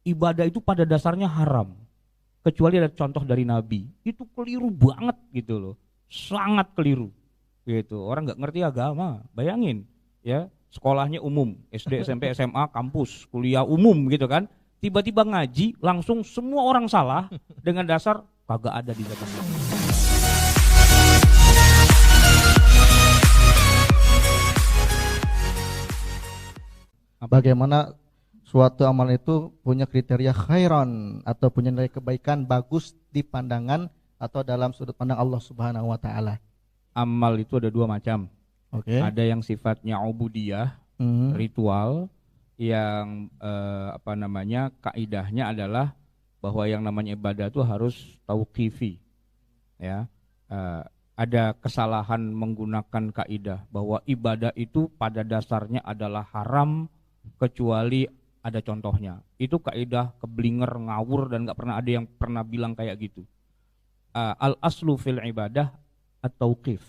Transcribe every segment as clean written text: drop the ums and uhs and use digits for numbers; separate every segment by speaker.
Speaker 1: ibadah itu pada dasarnya haram, kecuali ada contoh dari Nabi. Itu keliru banget gitu loh, sangat keliru gitu. Orang nggak ngerti agama, bayangin ya, sekolahnya umum, SD, SMP, SMA, kampus, kuliah umum gitu kan, tiba-tiba ngaji langsung semua orang salah dengan dasar kagak ada di zaman Nabi.
Speaker 2: Bagaimana suatu amalan itu punya kriteria khairan atau punya nilai kebaikan bagus di pandangan atau dalam sudut pandang Allah Subhanahu wa taala.
Speaker 1: Amal itu ada dua macam.
Speaker 2: Oke.
Speaker 1: Ada yang sifatnya ubudiyah, ritual, yang kaidahnya adalah bahwa yang namanya ibadah itu harus tauqifi. Ya. Ada kesalahan menggunakan kaidah bahwa ibadah itu pada dasarnya adalah haram kecuali ada contohnya. Itu kaidah keblinger, ngawur, dan gak pernah ada yang pernah bilang kayak gitu. Al aslu fil ibadah at-tauqif.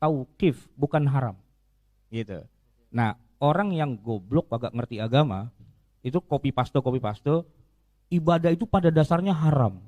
Speaker 1: Tauqif bukan haram. Gitu. Nah, orang yang goblok agak ngerti agama itu copy paste ibadah itu pada dasarnya haram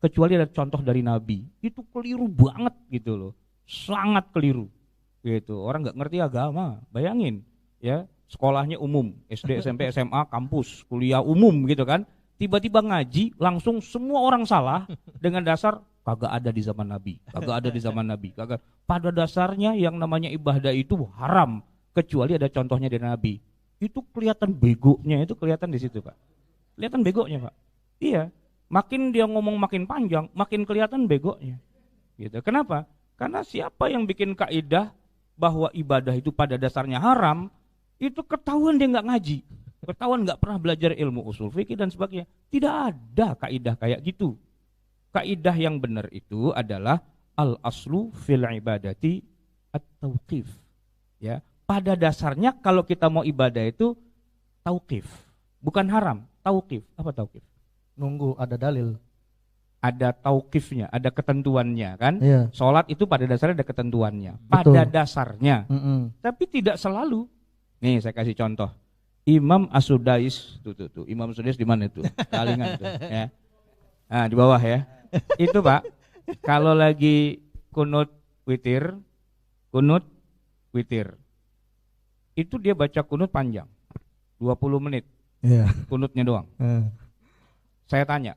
Speaker 1: kecuali ada contoh dari Nabi. Itu keliru banget gitu loh. Sangat keliru. Gitu. Orang nggak ngerti agama. Bayangin ya, sekolahnya umum, SD, SMP, SMA, kampus, kuliah umum gitu kan. Tiba-tiba ngaji langsung semua orang salah dengan dasar kagak ada di zaman Nabi. Kagak ada di zaman Nabi. Kagak. Pada dasarnya yang namanya ibadah itu haram kecuali ada contohnya dari Nabi. Itu kelihatan begonya, itu kelihatan di situ, Pak. Kelihatan begonya, Pak. Iya. Makin dia ngomong makin panjang, makin kelihatan begonya. Gitu. Kenapa? Karena siapa yang bikin kaidah bahwa ibadah itu pada dasarnya haram, itu ketahuan dia nggak ngaji, ketahuan nggak pernah belajar ilmu usul fikih dan sebagainya. Tidak ada kaidah kayak gitu. Kaidah yang benar itu adalah al aslu fil ibadati at-tauqif. Ya, pada dasarnya kalau kita mau ibadah itu tauqif, bukan haram, tauqif. Apa tauqif?
Speaker 2: Nunggu ada dalil.
Speaker 1: Ada tauqifnya, ada ketentuannya kan?
Speaker 2: Iya.
Speaker 1: Sholat itu pada dasarnya ada ketentuannya. Pada
Speaker 2: Betul.
Speaker 1: dasarnya. Tapi tidak selalu. Nih saya kasih contoh. Imam As-Sudais, tuh. Imam As-Sudais di mana itu? Kalingan tuh, ya. Nah, di bawah ya. Itu Pak, kalau lagi kunut witir, itu dia baca kunut panjang, 20 menit.
Speaker 2: Iya.
Speaker 1: Kunutnya doang. Saya tanya,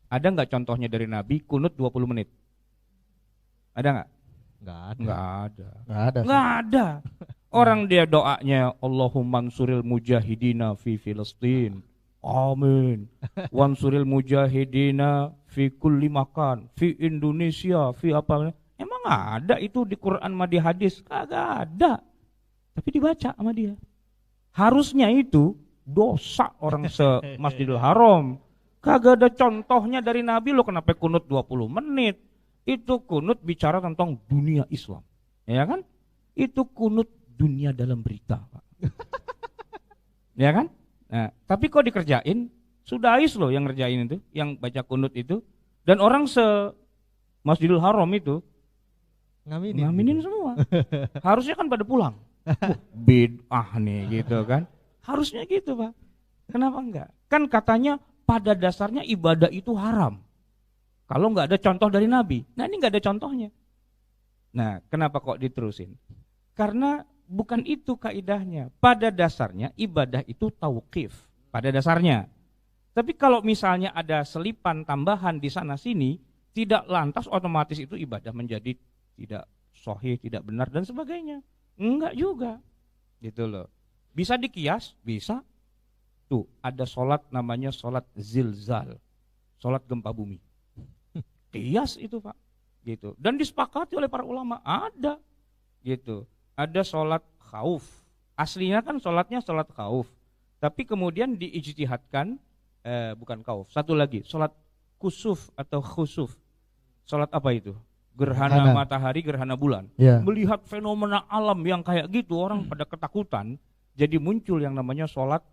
Speaker 1: ada nggak contohnya dari Nabi kunut 20 menit? Ada nggak? Nggak ada. Orang dia doanya Allahumma ansuril mujahidina fi Filistin. Amin. Wansuril mujahidina fi kulli makan, fi Indonesia, fi apa? Emang ada itu di Quran sama di hadis? Kagak ada. Tapi dibaca sama dia. Harusnya itu dosa orang se-Masjidil Haram. Kagak ada contohnya dari Nabi, lo kenapa kunut 20 menit? Itu kunut bicara tentang dunia Islam. Ya kan? Itu kunut dunia dalam berita, Pak. Ya kan? Nah, tapi kok dikerjain? Sudais loh yang ngerjain itu, yang baca kunut itu. Dan orang se-Masjidil Haram itu ngaminin semua. Harusnya kan pada pulang. Bid'ah nih gitu kan. Harusnya gitu, Pak. Kenapa enggak? Kan katanya pada dasarnya ibadah itu haram kalau nggak ada contoh dari Nabi. Nah ini nggak ada contohnya. Nah kenapa kok diterusin? Karena bukan itu kaidahnya. Pada dasarnya ibadah itu tauqif pada dasarnya. Tapi kalau misalnya ada selipan tambahan di sana sini, tidak lantas otomatis itu ibadah menjadi tidak sahih, tidak benar dan sebagainya. Enggak juga. Gitu loh. Bisa dikias, bisa. Tuh, ada sholat namanya sholat zilzal, sholat gempa bumi. Kias itu Pak, gitu. Dan disepakati oleh para ulama, ada, gitu. Ada sholat khauf, aslinya kan sholatnya sholat khauf, tapi kemudian diijtihadkan, bukan khauf. Satu lagi, sholat kusuf atau khusuf. Sholat apa itu? Gerhana matahari, gerhana bulan. Yeah. Melihat fenomena alam yang kayak gitu, orang pada ketakutan, jadi muncul yang namanya sholat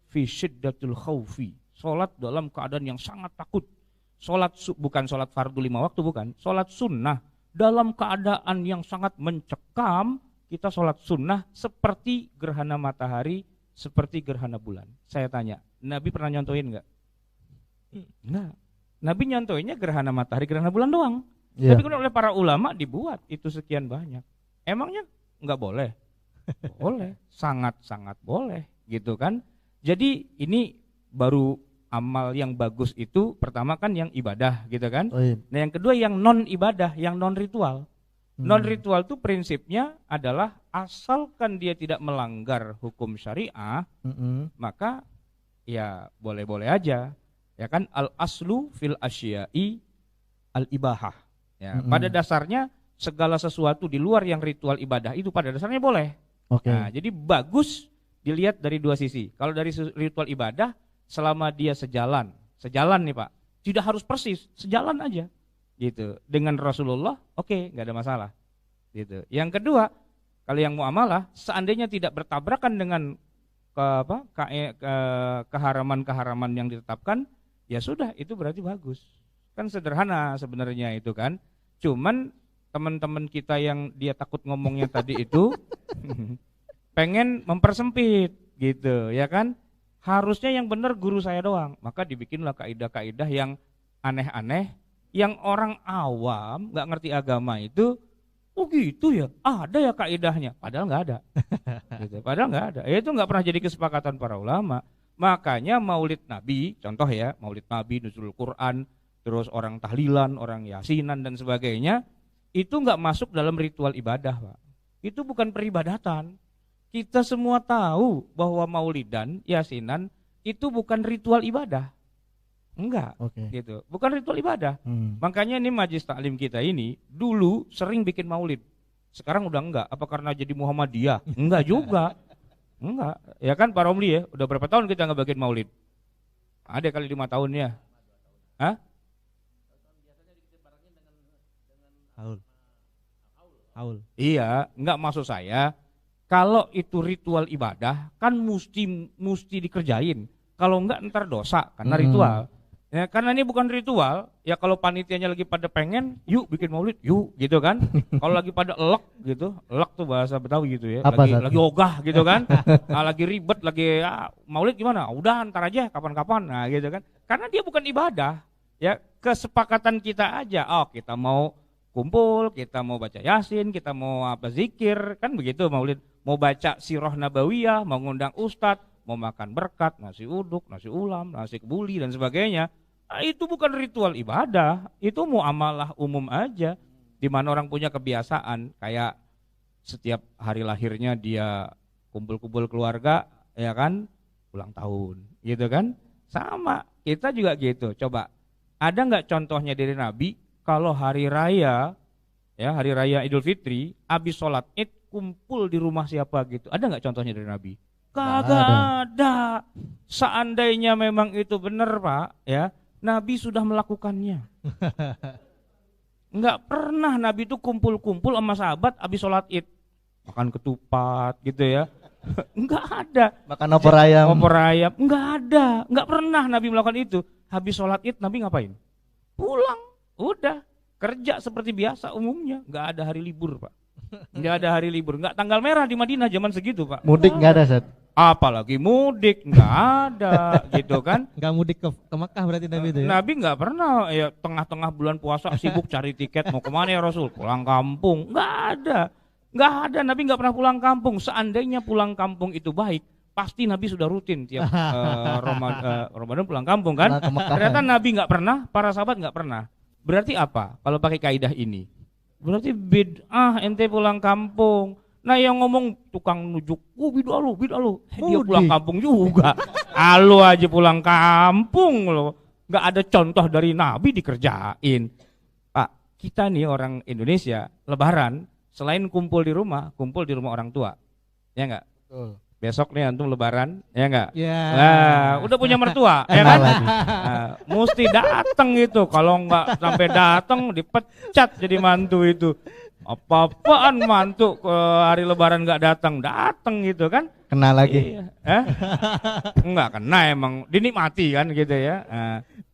Speaker 1: fi syiddatul khaufi, sholat dalam keadaan yang sangat takut. Sholat bukan sholat fardu 5 waktu, bukan. Sholat sunnah dalam keadaan yang sangat mencekam. Kita sholat sunnah seperti gerhana matahari, seperti gerhana bulan. Saya tanya, Nabi pernah nyontoin nggak? Enggak. Nabi nyontoinnya gerhana matahari, gerhana bulan doang.
Speaker 2: Iya.
Speaker 1: Tapi kemudian oleh para ulama dibuat itu sekian banyak. Emangnya nggak boleh? Boleh, sangat-sangat boleh, gitu kan? Jadi ini baru amal yang bagus itu pertama kan yang ibadah, gitu kan?
Speaker 2: Oh, iya.
Speaker 1: Nah yang kedua yang non ibadah, yang non ritual. Non ritual itu prinsipnya adalah asalkan dia tidak melanggar hukum syariah, maka ya boleh-boleh aja. Ya kan, al aslu fil asya'i al ibahah. Ya, pada dasarnya segala sesuatu di luar yang ritual ibadah itu pada dasarnya boleh.
Speaker 2: Oke.
Speaker 1: Nah, jadi bagus dilihat dari dua sisi. Kalau dari ritual ibadah, selama dia sejalan nih Pak, tidak harus persis, sejalan aja, gitu. Dengan Rasulullah, oke, nggak ada masalah, gitu. Yang kedua, kalau yang muamalah, seandainya tidak bertabrakan dengan keharaman-keharaman yang ditetapkan, ya sudah, itu berarti bagus. Kan sederhana sebenarnya itu kan. Cuman teman-teman kita yang dia takut ngomongnya tadi itu pengen mempersempit gitu ya kan, harusnya yang benar guru saya doang, maka dibikinlah kaidah-kaidah yang aneh-aneh yang orang awam nggak ngerti agama itu, oh gitu ya, ada ya kaidahnya, padahal nggak ada gitu, padahal nggak ada. Itu nggak pernah jadi kesepakatan para ulama. Makanya maulid Nabi, contoh ya, maulid Nabi, nuzulul Quran, terus orang tahlilan, orang yasinan dan sebagainya, itu nggak masuk dalam ritual ibadah, Pak. Itu bukan peribadatan. Kita semua tahu bahwa maulidan, yasinan itu bukan ritual ibadah. Enggak, gitu. Bukan ritual ibadah. Makanya ini majelis taklim kita ini dulu sering bikin maulid. Sekarang udah enggak. Apa karena jadi Muhammadiyah? Enggak juga. Enggak. Ya kan Pak Romli ya, udah berapa tahun kita nggak bikin maulid? Ada kali 5 tahun ya. Hah? Haul. Iya, enggak, maksud saya kalau itu ritual ibadah kan mesti dikerjain. Kalau enggak ntar dosa karena ritual. Ya, karena ini bukan ritual, ya kalau panitianya lagi pada pengen, yuk bikin maulid, yuk gitu kan. Kalau lagi pada elek gitu, elek tuh bahasa Betawi gitu ya. Lagi ogah gitu kan. Nah, lagi ribet, lagi maulid gimana? Udah ntar aja kapan-kapan. Nah, gitu kan. Karena dia bukan ibadah. Ya, kesepakatan kita aja. Oh, kita mau kumpul, kita mau baca yasin, kita mau apa zikir, kan begitu maulid. Mau baca sirah nabawiyah, mau ngundang ustadz, mau makan berkat, nasi uduk, nasi ulam, nasi kebuli dan sebagainya. Nah, itu bukan ritual ibadah, itu muamalah umum aja. Di mana orang punya kebiasaan kayak setiap hari lahirnya dia kumpul-kumpul keluarga, ya kan, ulang tahun, gitu kan. Sama, kita juga gitu. Coba, ada nggak contohnya dari Nabi? Kalau hari raya, ya hari raya Idul Fitri, habis sholat Id kumpul di rumah siapa gitu, ada nggak contohnya dari Nabi? Kagak ada. Seandainya memang itu benar Pak, ya Nabi sudah melakukannya. Nggak pernah Nabi itu kumpul-kumpul sama sahabat habis sholat Id, makan ketupat gitu ya. Nggak ada.
Speaker 2: Makan opor ayam.
Speaker 1: Nggak ada. Nggak pernah Nabi melakukan itu. Habis sholat Id Nabi ngapain? Pulang. Udah, kerja seperti biasa umumnya, nggak ada hari libur Pak, nggak ada hari libur, nggak tanggal merah di Madinah zaman segitu Pak.
Speaker 2: Mudik nggak ada Ustaz?
Speaker 1: Apalagi mudik, nggak ada, gitu kan?
Speaker 3: Nggak mudik ke Mekah berarti Nabi itu ya?
Speaker 1: Nabi nggak pernah ya tengah-tengah bulan puasa sibuk cari tiket mau kemana ya Rasul, pulang kampung, nggak ada, Nabi nggak pernah pulang kampung. Seandainya pulang kampung itu baik, pasti Nabi sudah rutin tiap Ramadan pulang kampung kan? Ternyata Nabi nggak pernah, para sahabat nggak pernah. Berarti apa? Kalau pakai kaidah ini, berarti bid'ah ente pulang kampung. Nah yang ngomong tukang nujuk, bid'ah lu, dia pulang kampung juga. Lu aja pulang kampung lo, nggak ada contoh dari Nabi dikerjain. Pak, kita nih orang Indonesia, Lebaran selain kumpul di rumah orang tua, ya nggak? Besok nih antum Lebaran, ya enggak?
Speaker 3: Yeah.
Speaker 1: Nah, udah punya mertua, ya kan? Nah, mesti datang itu. Kalau enggak sampai datang dipecat jadi mantu itu. Apa-apaan mantu ke hari Lebaran enggak datang gitu kan?
Speaker 2: Kena lagi.
Speaker 1: Iya. Enggak kena, emang dinikmati kan gitu ya.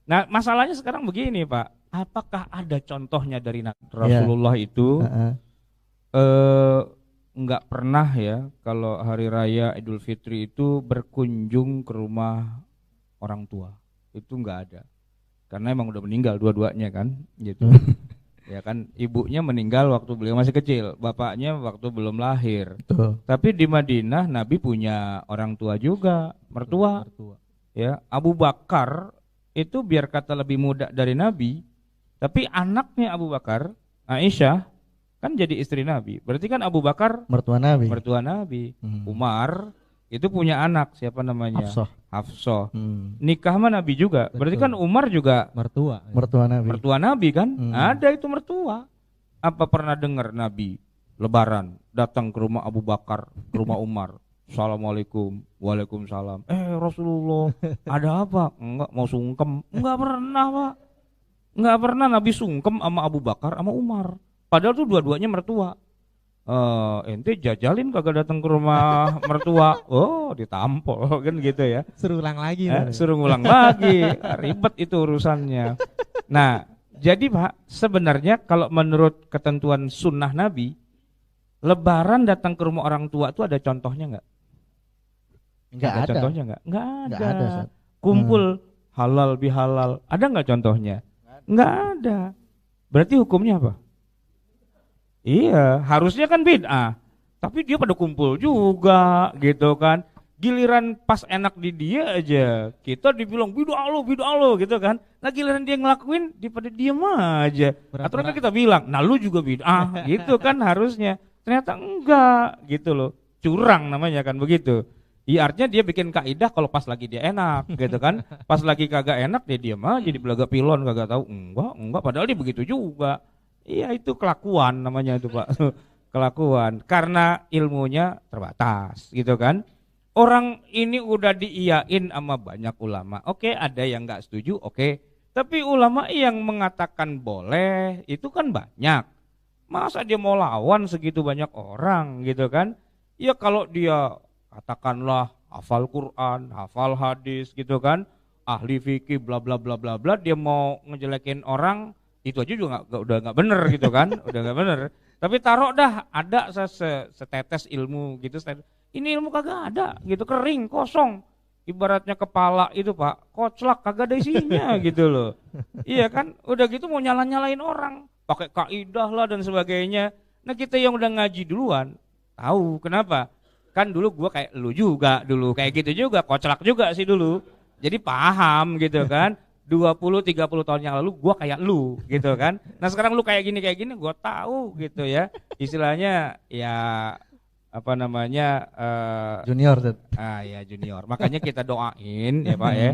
Speaker 1: Nah, masalahnya sekarang begini Pak. Apakah ada contohnya dari Rasulullah itu? Enggak pernah ya kalau hari raya Idul Fitri itu berkunjung ke rumah orang tua. Itu nggak ada. Karena emang udah meninggal dua-duanya kan, gitu. Ya kan, ibunya meninggal waktu beliau masih kecil, bapaknya waktu belum lahir.
Speaker 2: Betul.
Speaker 1: Tapi di Madinah Nabi punya orang tua juga, mertua. Ya, Abu Bakar itu biar kata lebih muda dari Nabi, tapi anaknya Abu Bakar, Aisyah, kan jadi istri Nabi. Berarti kan Abu Bakar
Speaker 2: Mertua Nabi.
Speaker 1: mertua Nabi. Umar itu punya anak, siapa namanya? Hafsah. Nikah sama Nabi juga. Berarti kan Umar juga
Speaker 3: mertua.
Speaker 1: mertua Nabi kan? Ada itu mertua. Apa pernah dengar Nabi Lebaran datang ke rumah Abu Bakar, ke rumah Umar? Assalamualaikum. Waalaikumsalam. Rasulullah, ada apa? Enggak, mau sungkem. Enggak pernah, Pak. Enggak pernah Nabi sungkem sama Abu Bakar sama Umar. Padahal tuh dua-duanya mertua. Ente jajalin kagak datang ke rumah mertua. Oh, ditampol kan gitu ya.
Speaker 3: Suruh ulang lagi.
Speaker 1: Suruh ngulang lagi. Ribet itu urusannya. Nah, jadi Pak, sebenarnya kalau menurut ketentuan sunnah Nabi, Lebaran datang ke rumah orang tua itu ada contohnya enggak?
Speaker 2: Enggak ada.
Speaker 1: Contohnya enggak? Enggak ada.
Speaker 2: Ustaz.
Speaker 1: Kumpul halal bihalal. Ada enggak contohnya? Enggak ada. Berarti hukumnya apa? Iya, harusnya kan bid'ah. Tapi dia pada kumpul juga gitu kan. Giliran pas enak di dia aja, kita dibilang bid'ah lo gitu kan. Nah giliran dia ngelakuin, dia pada diem aja. Atau kan kita bilang, nah lu juga bid'ah gitu kan harusnya. Ternyata enggak gitu loh. Curang namanya kan begitu. Iya, artinya dia bikin kaidah kalau pas lagi dia enak gitu kan. Pas lagi kagak enak dia diem aja di belaga pilon, kagak tahu. Enggak padahal dia begitu juga. Iya, itu kelakuan namanya itu Pak. Kelakuan karena ilmunya terbatas gitu kan. Orang ini udah diiyain sama banyak ulama. Oke, ada yang enggak setuju, oke. Tapi ulama yang mengatakan boleh itu kan banyak. Masa dia mau lawan segitu banyak orang gitu kan? Ya kalau dia katakanlah hafal Quran, hafal hadis gitu kan, ahli fikih bla bla bla bla bla, dia mau ngejelekin orang, itu aja juga udah nggak bener gitu kan, udah nggak bener. Tapi taruh dah ada setetes ilmu gitu, ini ilmu kagak ada gitu, kering kosong, ibaratnya kepala itu Pak, koclak kagak ada isinya gitu loh. Iya kan, udah gitu mau nyalain orang, pakai kaidah lah dan sebagainya. Nah kita yang udah ngaji duluan, tahu kenapa? Kan dulu gua kayak lu juga dulu, kayak gitu juga, koclak juga sih dulu. Jadi paham gitu kan. 20-30 tahun yang lalu gua kayak lu gitu kan. Nah sekarang lu kayak gini gua tahu gitu ya. Istilahnya ya apa namanya
Speaker 2: junior.
Speaker 1: Ya junior. Makanya kita doain ya Pak ya.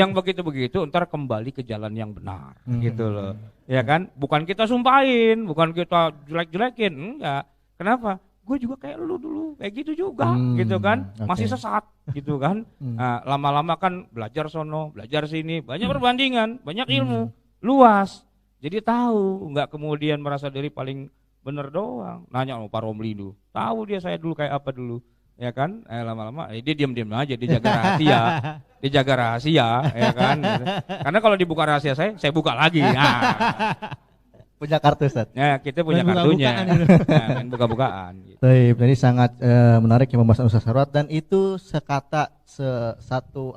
Speaker 1: Yang begitu-begitu ntar kembali ke jalan yang benar gitu loh. Ya kan? Bukan kita sumpahin, bukan kita jelek-jelekin, enggak. Kenapa? Gue juga kayak lu dulu, kayak gitu juga gitu kan. Masih sesat gitu kan. Nah, lama-lama kan belajar sono, belajar sini, banyak perbandingan, banyak ilmu, luas. Jadi tahu, enggak kemudian merasa diri paling bener doang. Nanya sama Pak Romli dulu, tahu dia saya dulu kayak apa dulu, ya kan? Lama-lama dia diam-diam aja, dia jaga rahasia, dia jaga rahasia, ya kan? Karena kalau dibuka rahasia saya buka lagi.
Speaker 2: Punya kartu Ustaz.
Speaker 1: Ya, kita punya kartunya. Main buka-bukaan gitu.
Speaker 2: Jadi sangat menarik yang membahas usaha syahwat, dan itu satu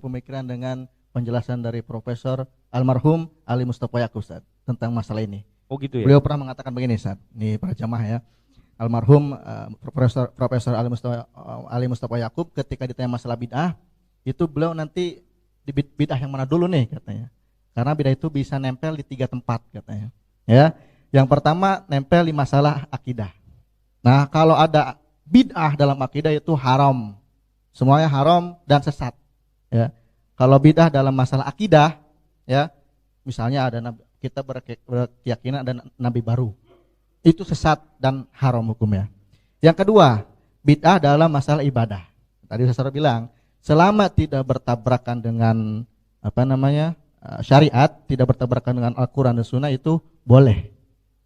Speaker 2: pemikiran dengan penjelasan dari Profesor almarhum Ali Mustafa Yaqub Ustaz tentang masalah ini.
Speaker 1: Oh gitu ya.
Speaker 2: Beliau pernah mengatakan begini Ustaz. Nih para jamaah ya. Almarhum Profesor Ali Mustafa Yaqub ketika ditanya masalah bid'ah, itu beliau nanti di bid'ah yang mana dulu nih katanya. Karena bid'ah itu bisa nempel di 3 tempat katanya. Ya, yang pertama nempel di masalah akidah. Nah, kalau ada bid'ah dalam akidah itu haram. Semuanya haram dan sesat. Ya. Kalau bid'ah dalam masalah akidah, ya, misalnya ada kita berkeyakinan ada nabi baru. Itu sesat dan haram hukumnya. Yang kedua, bid'ah dalam masalah ibadah. Tadi saya bilang, selama tidak bertabrakan dengan syariat, tidak bertabrakan dengan Al-Quran dan Sunnah, itu boleh,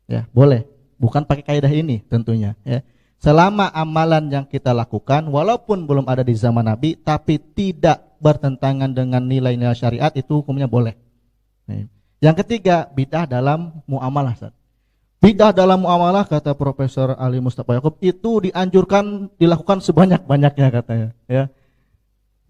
Speaker 2: ya boleh. Bukan pakai kaidah ini tentunya. Ya. Selama amalan yang kita lakukan, walaupun belum ada di zaman Nabi, tapi tidak bertentangan dengan nilai-nilai syariat, itu hukumnya boleh. Ya. Yang ketiga, bid'ah dalam muamalah. Bid'ah dalam muamalah kata Profesor Ali Mustafa Yaqub itu dianjurkan dilakukan sebanyak-banyaknya katanya. Ya.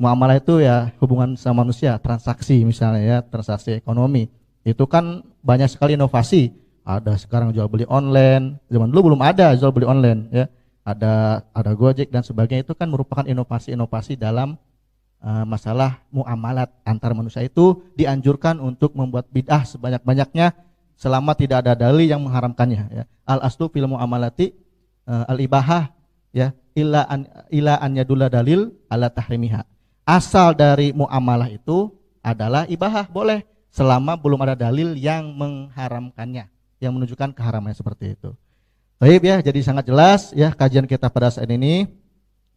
Speaker 2: Muamalah itu ya hubungan sama manusia, transaksi misalnya ya, transaksi ekonomi. Itu kan banyak sekali inovasi. Ada sekarang jual beli online. Zaman dulu belum ada jual beli online ya. Ada Gojek dan sebagainya, itu kan merupakan inovasi-inovasi dalam masalah muamalat antar manusia. Itu dianjurkan untuk membuat bid'ah sebanyak-banyaknya selama tidak ada dalil yang mengharamkannya ya. Al aslu fil muamalati al ibahah ya, illa an yadulla dalil ala tahrimiha. Asal dari muamalah itu adalah ibahah, boleh selama belum ada dalil yang mengharamkannya, yang menunjukkan keharamannya seperti itu. Baik ya, jadi sangat jelas ya kajian kita pada saat ini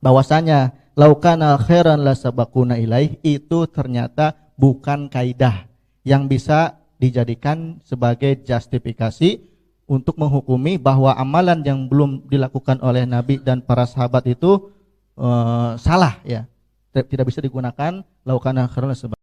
Speaker 2: bahwasanya laukana khairan la sabaquna ilaih itu ternyata bukan kaidah yang bisa dijadikan sebagai justifikasi untuk menghukumi bahwa amalan yang belum dilakukan oleh Nabi dan para sahabat itu salah ya. Tidak bisa digunakan laukana khairan la